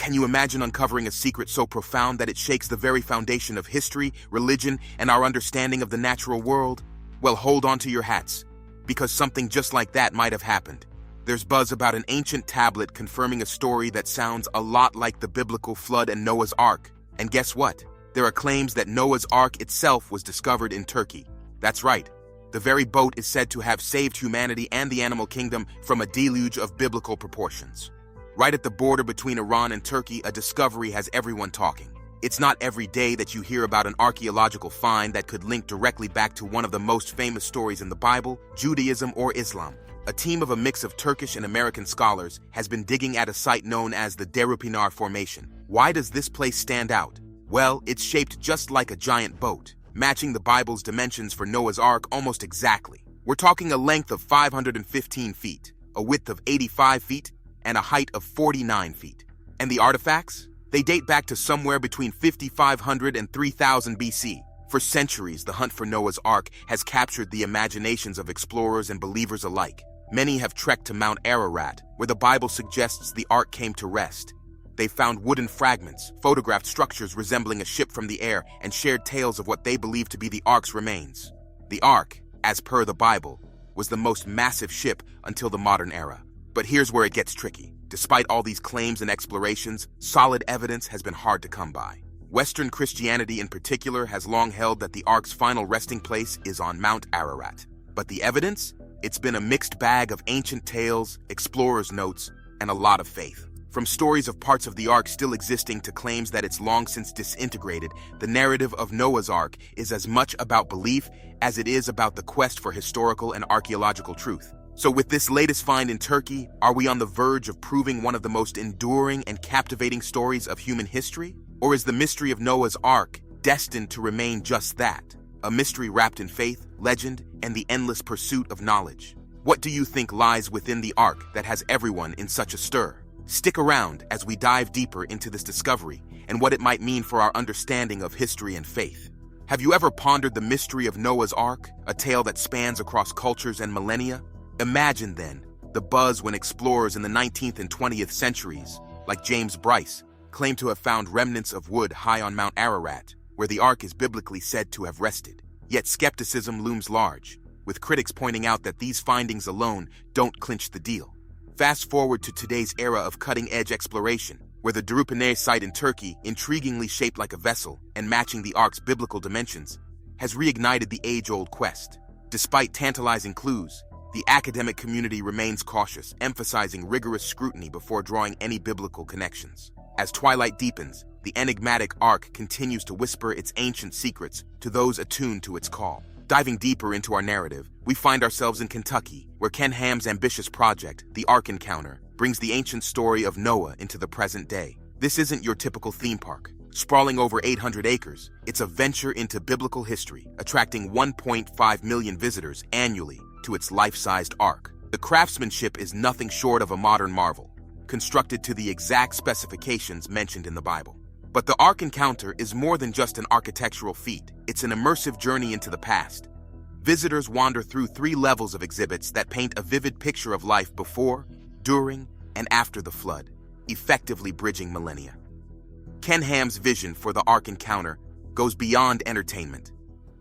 Can you imagine uncovering a secret so profound that it shakes the very foundation of history, religion, and our understanding of the natural world? Well, hold on to your hats, because something just like that might have happened. There's buzz about an ancient tablet confirming a story that sounds a lot like the biblical flood and Noah's Ark. And guess what? There are claims that Noah's Ark itself was discovered in Turkey. That's right. The very boat is said to have saved humanity and the animal kingdom from a deluge of biblical proportions. Right at the border between Iran and Turkey, a discovery has everyone talking. It's not every day that you hear about an archaeological find that could link directly back to one of the most famous stories in the Bible, Judaism or Islam. A team of a mix of Turkish and American scholars has been digging at a site known as the Derupinar Formation. Why does this place stand out? Well, it's shaped just like a giant boat, matching the Bible's dimensions for Noah's Ark almost exactly. We're talking a length of 515 feet, a width of 85 feet, and a height of 49 feet. And the artifacts? They date back to somewhere between 5,500 and 3,000 BC. For centuries, the hunt for Noah's Ark has captured the imaginations of explorers and believers alike. Many have trekked to Mount Ararat, where the Bible suggests the Ark came to rest. They found wooden fragments, photographed structures resembling a ship from the air, and shared tales of what they believed to be the Ark's remains. The Ark, as per the Bible, was the most massive ship until the modern era. But here's where it gets tricky. Despite all these claims and explorations, solid evidence has been hard to come by. Western Christianity in particular has long held that the Ark's final resting place is on Mount Ararat. But the evidence? It's been a mixed bag of ancient tales, explorers' notes, and a lot of faith. From stories of parts of the Ark still existing to claims that it's long since disintegrated, the narrative of Noah's Ark is as much about belief as it is about the quest for historical and archaeological truth. So with this latest find in Turkey, are we on the verge of proving one of the most enduring and captivating stories of human history? Or is the mystery of Noah's Ark destined to remain just that? A mystery wrapped in faith, legend, and the endless pursuit of knowledge. What do you think lies within the Ark that has everyone in such a stir? Stick around as we dive deeper into this discovery and what it might mean for our understanding of history and faith. Have you ever pondered the mystery of Noah's Ark, a tale that spans across cultures and millennia? Imagine, then, the buzz when explorers in the 19th and 20th centuries, like James Bryce, claimed to have found remnants of wood high on Mount Ararat, where the Ark is biblically said to have rested. Yet skepticism looms large, with critics pointing out that these findings alone don't clinch the deal. Fast forward to today's era of cutting-edge exploration, where the Derupinar site in Turkey, intriguingly shaped like a vessel and matching the Ark's biblical dimensions, has reignited the age-old quest. Despite tantalizing clues, the academic community remains cautious, emphasizing rigorous scrutiny before drawing any biblical connections. As twilight deepens, the enigmatic Ark continues to whisper its ancient secrets to those attuned to its call. Diving deeper into our narrative, we find ourselves in Kentucky, where Ken Ham's ambitious project, the Ark Encounter, brings the ancient story of Noah into the present day. This isn't your typical theme park. Sprawling over 800 acres, it's a venture into biblical history, attracting 1.5 million visitors annually to its life-sized Ark. The craftsmanship is nothing short of a modern marvel, constructed to the exact specifications mentioned in the Bible. But the Ark Encounter is more than just an architectural feat. It's an immersive journey into the past. Visitors wander through 3 levels of exhibits that paint a vivid picture of life before, during, and after the flood, effectively bridging millennia. Ken Ham's vision for the Ark Encounter goes beyond entertainment.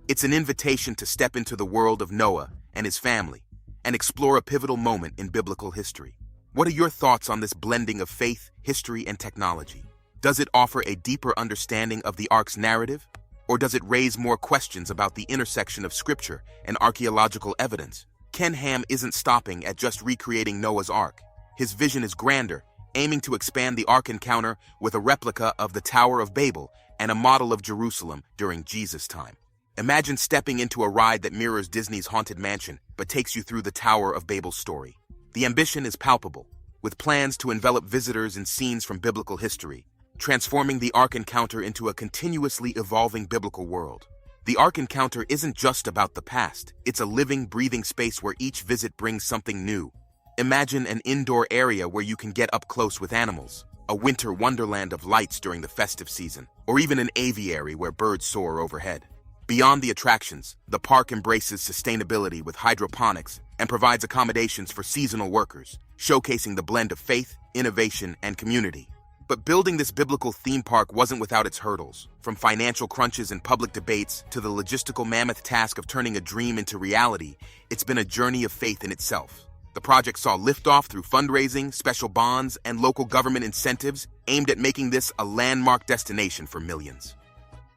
It's an invitation to step into the world of Noah and his family and explore a pivotal moment in biblical history. What are your thoughts on this blending of faith, history, and technology? Does it offer a deeper understanding of the Ark's narrative? Or does it raise more questions about the intersection of scripture and archaeological evidence? Ken Ham isn't stopping at just recreating Noah's Ark. His vision is grander, aiming to expand the Ark Encounter with a replica of the Tower of Babel and a model of Jerusalem during Jesus' time. Imagine stepping into a ride that mirrors Disney's Haunted Mansion, but takes you through the Tower of Babel's story. The ambition is palpable, with plans to envelop visitors in scenes from biblical history, transforming the Ark Encounter into a continuously evolving biblical world. The Ark Encounter isn't just about the past, it's a living, breathing space where each visit brings something new. Imagine an indoor area where you can get up close with animals, a winter wonderland of lights during the festive season, or even an aviary where birds soar overhead. Beyond the attractions, the park embraces sustainability with hydroponics and provides accommodations for seasonal workers, showcasing the blend of faith, innovation, and community. But building this biblical theme park wasn't without its hurdles. From financial crunches and public debates to the logistical mammoth task of turning a dream into reality, it's been a journey of faith in itself. The project saw liftoff through fundraising, special bonds, and local government incentives aimed at making this a landmark destination for millions.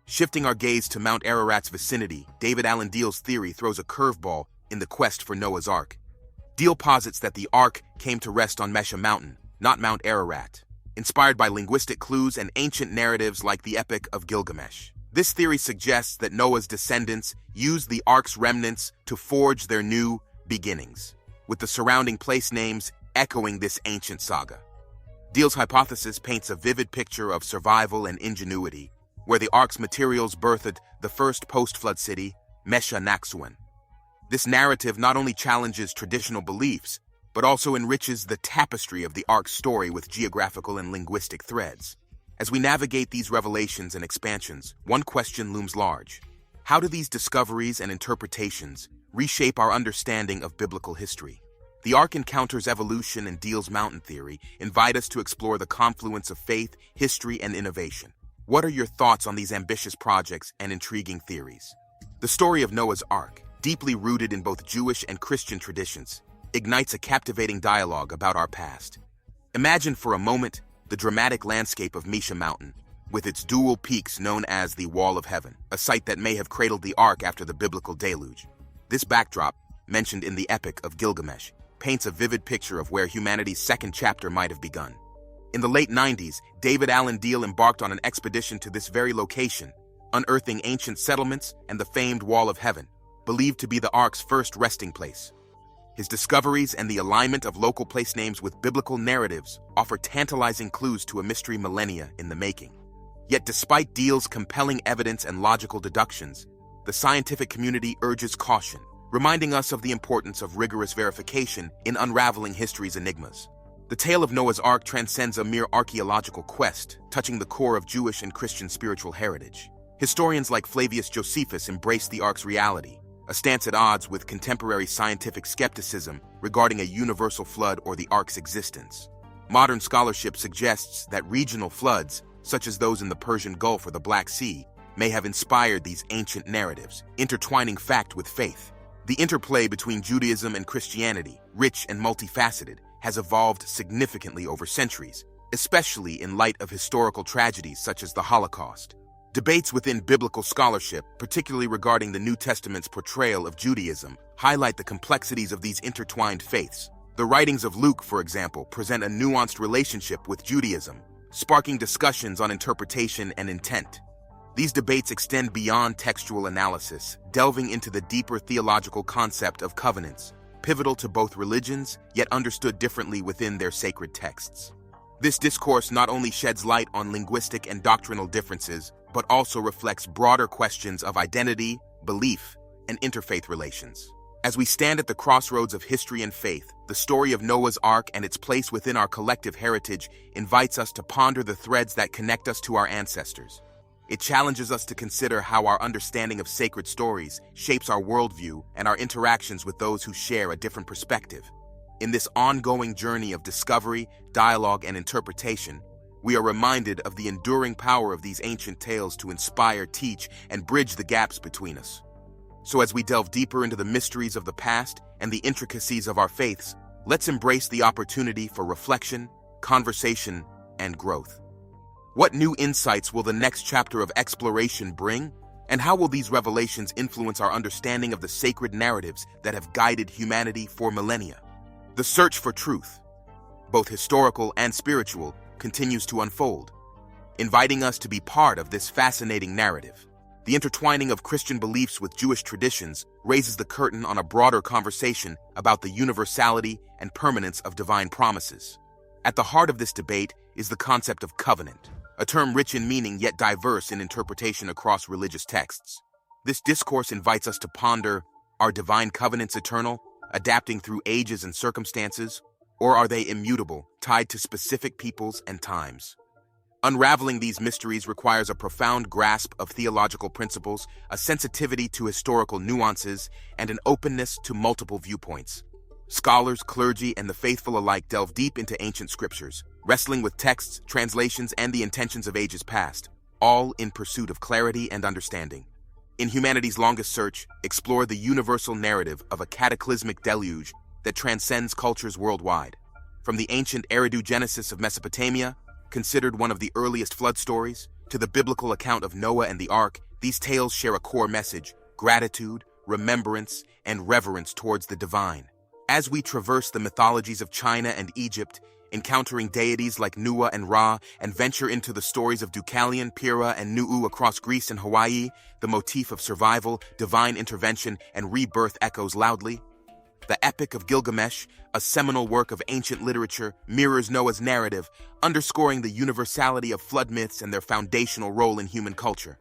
Shifting our gaze to Mount Ararat's vicinity, David Alan Deal's theory throws a curveball in the quest for Noah's Ark. Deal posits that the Ark came to rest on Mesha Mountain, not Mount Ararat, inspired by linguistic clues and ancient narratives like the Epic of Gilgamesh. This theory suggests that Noah's descendants used the Ark's remnants to forge their new beginnings, with the surrounding place names echoing this ancient saga. Deal's hypothesis paints a vivid picture of survival and ingenuity, where the Ark's materials birthed the first post-flood city, Mesha Naxuan. This narrative not only challenges traditional beliefs, but also enriches the tapestry of the Ark's story with geographical and linguistic threads. As we navigate these revelations and expansions, one question looms large. How do these discoveries and interpretations reshape our understanding of biblical history? The Ark Encounter's evolution and Deal's mountain theory invite us to explore the confluence of faith, history, and innovation. What are your thoughts on these ambitious projects and intriguing theories? The story of Noah's Ark, deeply rooted in both Jewish and Christian traditions, ignites a captivating dialogue about our past. Imagine for a moment the dramatic landscape of Mesha Mountain, with its dual peaks known as the Wall of Heaven, a site that may have cradled the Ark after the biblical deluge. This backdrop, mentioned in the Epic of Gilgamesh, paints a vivid picture of where humanity's second chapter might have begun. In the late 90s, David Alan Deal embarked on an expedition to this very location, unearthing ancient settlements and the famed Wall of Heaven, believed to be the Ark's first resting place. His discoveries and the alignment of local place names with biblical narratives offer tantalizing clues to a mystery millennia in the making. Yet despite Deal's compelling evidence and logical deductions, the scientific community urges caution, reminding us of the importance of rigorous verification in unraveling history's enigmas. The tale of Noah's Ark transcends a mere archaeological quest, touching the core of Jewish and Christian spiritual heritage. Historians like Flavius Josephus embrace the Ark's reality, a stance at odds with contemporary scientific skepticism regarding a universal flood or the Ark's existence. Modern scholarship suggests that regional floods, such as those in the Persian Gulf or the Black Sea, may have inspired these ancient narratives, intertwining fact with faith. The interplay between Judaism and Christianity, rich and multifaceted, has evolved significantly over centuries, especially in light of historical tragedies such as the Holocaust. Debates within biblical scholarship, particularly regarding the New Testament's portrayal of Judaism, highlight the complexities of these intertwined faiths. The writings of Luke, for example, present a nuanced relationship with Judaism, sparking discussions on interpretation and intent. These debates extend beyond textual analysis, delving into the deeper theological concept of covenants, pivotal to both religions, yet understood differently within their sacred texts. This discourse not only sheds light on linguistic and doctrinal differences, but also reflects broader questions of identity, belief, and interfaith relations. As we stand at the crossroads of history and faith, the story of Noah's Ark and its place within our collective heritage invites us to ponder the threads that connect us to our ancestors. It challenges us to consider how our understanding of sacred stories shapes our worldview and our interactions with those who share a different perspective. In this ongoing journey of discovery, dialogue, and interpretation, we are reminded of the enduring power of these ancient tales to inspire, teach, and bridge the gaps between us. So as we delve deeper into the mysteries of the past and the intricacies of our faiths, let's embrace the opportunity for reflection, conversation, and growth. What new insights will the next chapter of exploration bring? And how will these revelations influence our understanding of the sacred narratives that have guided humanity for millennia? The search for truth, both historical and spiritual, continues to unfold, inviting us to be part of this fascinating narrative. The intertwining of Christian beliefs with Jewish traditions raises the curtain on a broader conversation about the universality and permanence of divine promises. At the heart of this debate is the concept of covenant, a term rich in meaning yet diverse in interpretation across religious texts. This discourse invites us to ponder, are divine covenants eternal, adapting through ages and circumstances, or are they immutable, tied to specific peoples and times? Unraveling these mysteries requires a profound grasp of theological principles, a sensitivity to historical nuances, and an openness to multiple viewpoints. Scholars, clergy, and the faithful alike delve deep into ancient scriptures, wrestling with texts, translations, and the intentions of ages past, all in pursuit of clarity and understanding. In humanity's longest search, explore the universal narrative of a cataclysmic deluge that transcends cultures worldwide. From the ancient Eridu Genesis of Mesopotamia, considered one of the earliest flood stories, to the biblical account of Noah and the Ark, these tales share a core message: gratitude, remembrance, and reverence towards the divine. As we traverse the mythologies of China and Egypt, encountering deities like Nuwa and Ra, and venture into the stories of Deucalion, Pyrrha, and Nu'u across Greece and Hawaii, the motif of survival, divine intervention, and rebirth echoes loudly. The Epic of Gilgamesh, a seminal work of ancient literature, mirrors Noah's narrative, underscoring the universality of flood myths and their foundational role in human culture.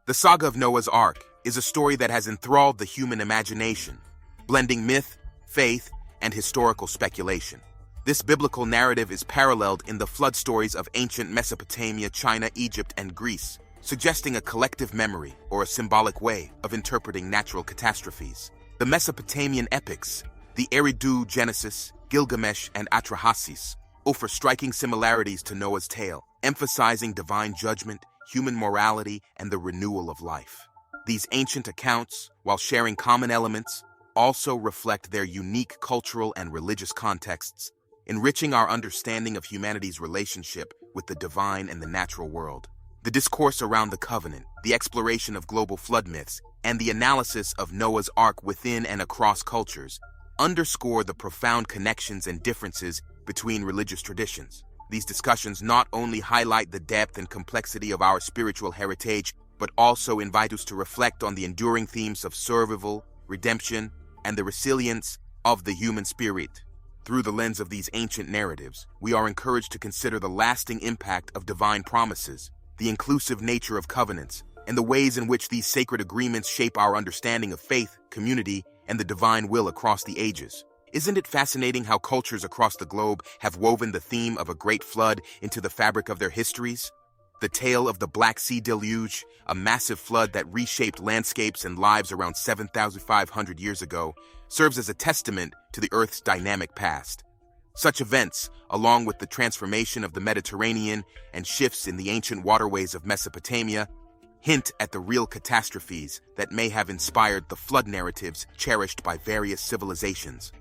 The saga of Noah's Ark is a story that has enthralled the human imagination, blending myth, faith, and historical speculation. This biblical narrative is paralleled in the flood stories of ancient Mesopotamia, China, Egypt, and Greece, suggesting a collective memory or a symbolic way of interpreting natural catastrophes. The Mesopotamian epics, the Eridu Genesis, Gilgamesh, and Atrahasis, offer striking similarities to Noah's tale, emphasizing divine judgment, human morality, and the renewal of life. These ancient accounts, while sharing common elements, also reflect their unique cultural and religious contexts, enriching our understanding of humanity's relationship with the divine and the natural world. The discourse around the covenant, the exploration of global flood myths, and the analysis of Noah's Ark within and across cultures underscore the profound connections and differences between religious traditions. These discussions not only highlight the depth and complexity of our spiritual heritage, but also invite us to reflect on the enduring themes of survival, redemption, and the resilience of the human spirit. Through the lens of these ancient narratives, we are encouraged to consider the lasting impact of divine promises, the inclusive nature of covenants, and the ways in which these sacred agreements shape our understanding of faith, community, and the divine will across the ages. Isn't it fascinating how cultures across the globe have woven the theme of a great flood into the fabric of their histories? The tale of the Black Sea Deluge, a massive flood that reshaped landscapes and lives around 7,500 years ago, serves as a testament to the Earth's dynamic past. Such events, along with the transformation of the Mediterranean and shifts in the ancient waterways of Mesopotamia, hint at the real catastrophes that may have inspired the flood narratives cherished by various civilizations.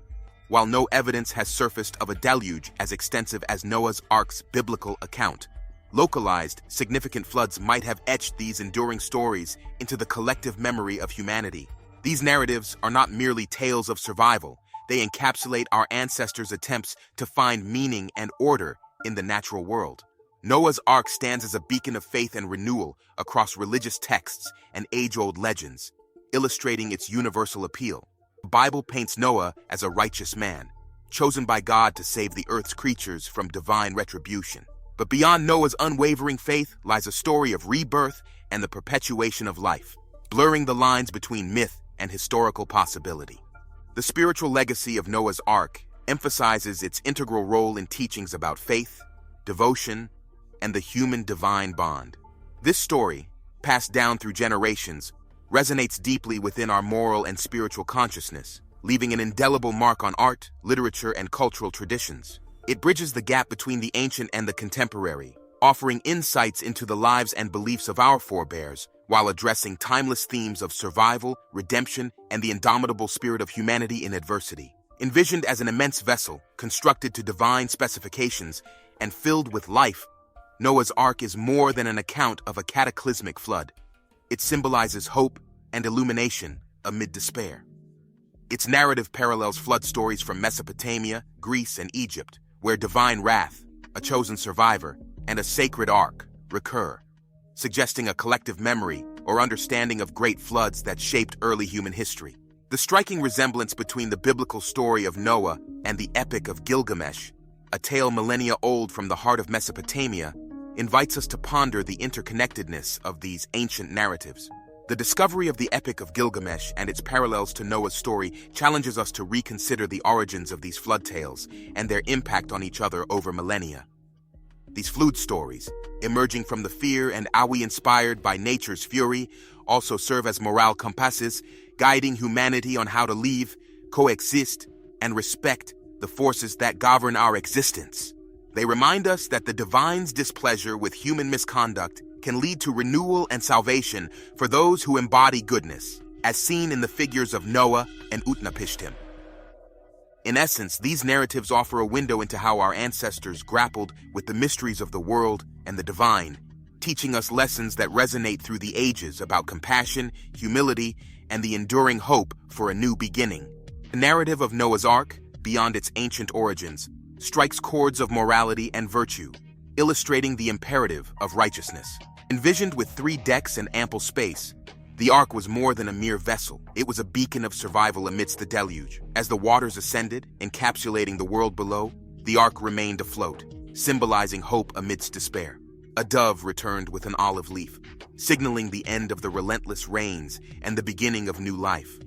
While no evidence has surfaced of a deluge as extensive as Noah's Ark's biblical account, localized, significant floods might have etched these enduring stories into the collective memory of humanity. These narratives are not merely tales of survival. They encapsulate our ancestors' attempts to find meaning and order in the natural world. Noah's Ark stands as a beacon of faith and renewal across religious texts and age-old legends, illustrating its universal appeal. The Bible paints Noah as a righteous man, chosen by God to save the earth's creatures from divine retribution. But beyond Noah's unwavering faith lies a story of rebirth and the perpetuation of life, blurring the lines between myth and historical possibility. The spiritual legacy of Noah's Ark emphasizes its integral role in teachings about faith, devotion, and the human-divine bond. This story, passed down through generations, resonates deeply within our moral and spiritual consciousness, leaving an indelible mark on art, literature, and cultural traditions. It bridges the gap between the ancient and the contemporary, offering insights into the lives and beliefs of our forebears, while addressing timeless themes of survival, redemption, and the indomitable spirit of humanity in adversity. Envisioned as an immense vessel, constructed to divine specifications, and filled with life, Noah's Ark is more than an account of a cataclysmic flood. It symbolizes hope and illumination amid despair. Its narrative parallels flood stories from Mesopotamia, Greece, and Egypt, where divine wrath, a chosen survivor, and a sacred ark recur, suggesting a collective memory or understanding of great floods that shaped early human history. The striking resemblance between the biblical story of Noah and the Epic of Gilgamesh, a tale millennia old from the heart of Mesopotamia, invites us to ponder the interconnectedness of these ancient narratives. The discovery of the Epic of Gilgamesh and its parallels to Noah's story challenges us to reconsider the origins of these flood tales and their impact on each other over millennia. These flood stories, emerging from the fear and awe inspired by nature's fury, also serve as moral compasses, guiding humanity on how to live, coexist, and respect the forces that govern our existence. They remind us that the divine's displeasure with human misconduct can lead to renewal and salvation for those who embody goodness, as seen in the figures of Noah and Utnapishtim. In essence, these narratives offer a window into how our ancestors grappled with the mysteries of the world and the divine, teaching us lessons that resonate through the ages about compassion, humility, and the enduring hope for a new beginning. The narrative of Noah's Ark, beyond its ancient origins, strikes chords of morality and virtue, illustrating the imperative of righteousness. Envisioned with 3 decks and ample space, the Ark was more than a mere vessel. It was a beacon of survival amidst the deluge. As the waters ascended, encapsulating the world below, the Ark remained afloat, symbolizing hope amidst despair. A dove returned with an olive leaf, signaling the end of the relentless rains and the beginning of new life.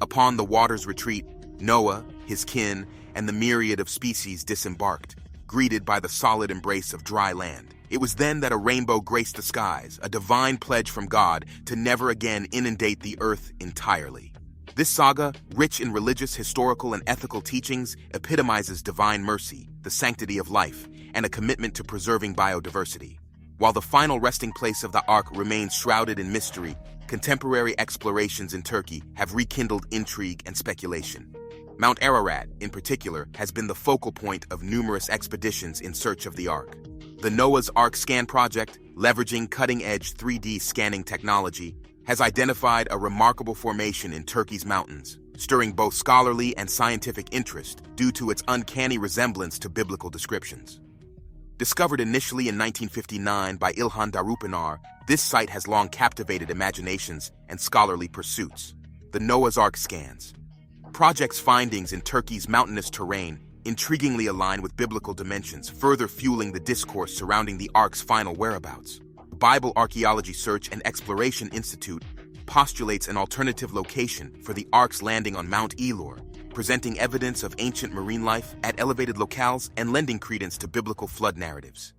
Upon the water's retreat, Noah, his kin, and the myriad of species disembarked, greeted by the solid embrace of dry land. It was then that a rainbow graced the skies, a divine pledge from God to never again inundate the earth entirely. This saga, rich in religious, historical, and ethical teachings, epitomizes divine mercy, the sanctity of life, and a commitment to preserving biodiversity. While the final resting place of the Ark remains shrouded in mystery, contemporary explorations in Turkey have rekindled intrigue and speculation. Mount Ararat, in particular, has been the focal point of numerous expeditions in search of the Ark. The Noah's Ark Scan project, leveraging cutting-edge 3D scanning technology, has identified a remarkable formation in Turkey's mountains, stirring both scholarly and scientific interest due to its uncanny resemblance to biblical descriptions. Discovered initially in 1959 by Ilhan Derupinar, this site has long captivated imaginations and scholarly pursuits. The Noah's Ark Scans. Project's findings in Turkey's mountainous terrain intriguingly align with biblical dimensions, further fueling the discourse surrounding the Ark's final whereabouts. The Bible Archaeology Search and Exploration Institute postulates an alternative location for the Ark's landing on Mount Elor, presenting evidence of ancient marine life at elevated locales and lending credence to biblical flood narratives.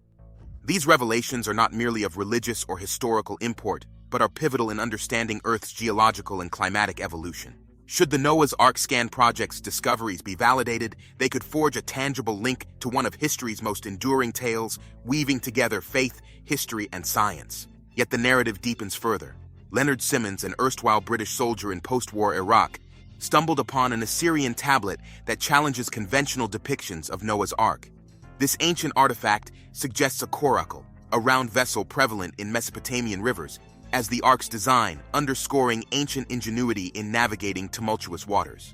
These revelations are not merely of religious or historical import, but are pivotal in understanding Earth's geological and climatic evolution. Should the Noah's Ark Scan project's discoveries be validated, they could forge a tangible link to one of history's most enduring tales, weaving together faith, history, and science. Yet the narrative deepens further. Leonard Simmons, an erstwhile British soldier in post-war Iraq, stumbled upon an Assyrian tablet that challenges conventional depictions of Noah's Ark. This ancient artifact suggests a coracle, a round vessel prevalent in Mesopotamian rivers, as the Ark's design, underscoring ancient ingenuity in navigating tumultuous waters.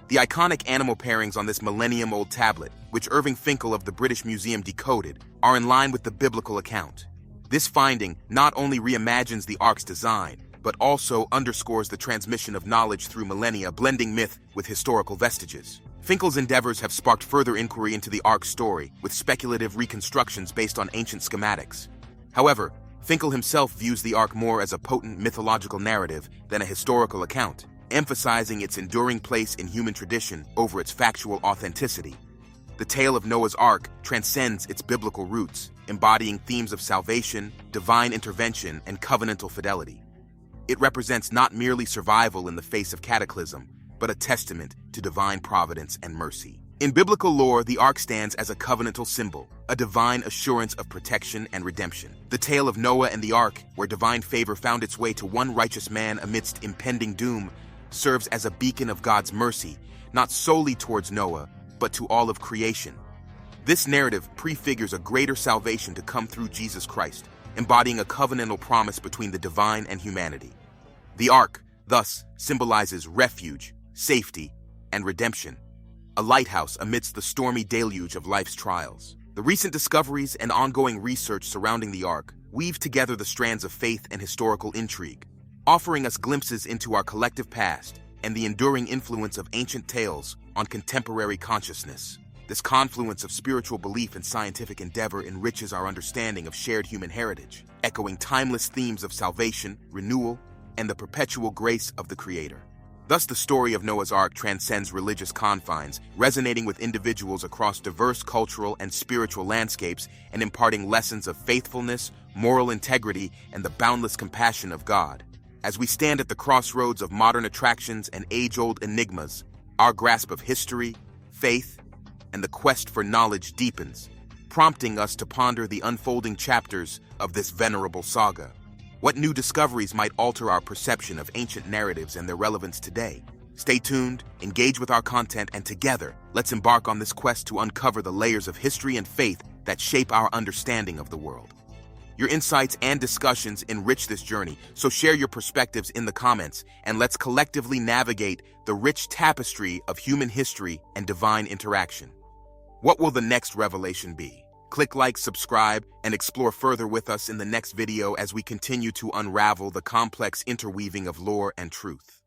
The iconic animal pairings on this millennium-old tablet, which Irving Finkel of the British Museum decoded, are in line with the biblical account. This finding not only reimagines the Ark's design, but also underscores the transmission of knowledge through millennia, blending myth with historical vestiges. Finkel's endeavors have sparked further inquiry into the Ark's story, with speculative reconstructions based on ancient schematics. However, Finkel himself views the Ark more as a potent mythological narrative than a historical account, emphasizing its enduring place in human tradition over its factual authenticity. The tale of Noah's Ark transcends its biblical roots, embodying themes of salvation, divine intervention, and covenantal fidelity. It represents not merely survival in the face of cataclysm, but a testament to divine providence and mercy. In biblical lore, the Ark stands as a covenantal symbol, a divine assurance of protection and redemption. The tale of Noah and the Ark, where divine favor found its way to one righteous man amidst impending doom, serves as a beacon of God's mercy, not solely towards Noah, but to all of creation. This narrative prefigures a greater salvation to come through Jesus Christ, embodying a covenantal promise between the divine and humanity. The Ark, thus, symbolizes refuge, safety, and redemption, a lighthouse amidst the stormy deluge of life's trials. The recent discoveries and ongoing research surrounding the Ark weave together the strands of faith and historical intrigue, offering us glimpses into our collective past and the enduring influence of ancient tales on contemporary consciousness. This confluence of spiritual belief and scientific endeavor enriches our understanding of shared human heritage, echoing timeless themes of salvation, renewal, and the perpetual grace of the Creator. Thus, the story of Noah's Ark transcends religious confines, resonating with individuals across diverse cultural and spiritual landscapes and imparting lessons of faithfulness, moral integrity, and the boundless compassion of God. As we stand at the crossroads of modern attractions and age-old enigmas, our grasp of history, faith, and the quest for knowledge deepens, prompting us to ponder the unfolding chapters of this venerable saga. What new discoveries might alter our perception of ancient narratives and their relevance today? Stay tuned, engage with our content, and together, let's embark on this quest to uncover the layers of history and faith that shape our understanding of the world. Your insights and discussions enrich this journey, so share your perspectives in the comments, and let's collectively navigate the rich tapestry of human history and divine interaction. What will the next revelation be? Click like, subscribe, and explore further with us in the next video as we continue to unravel the complex interweaving of lore and truth.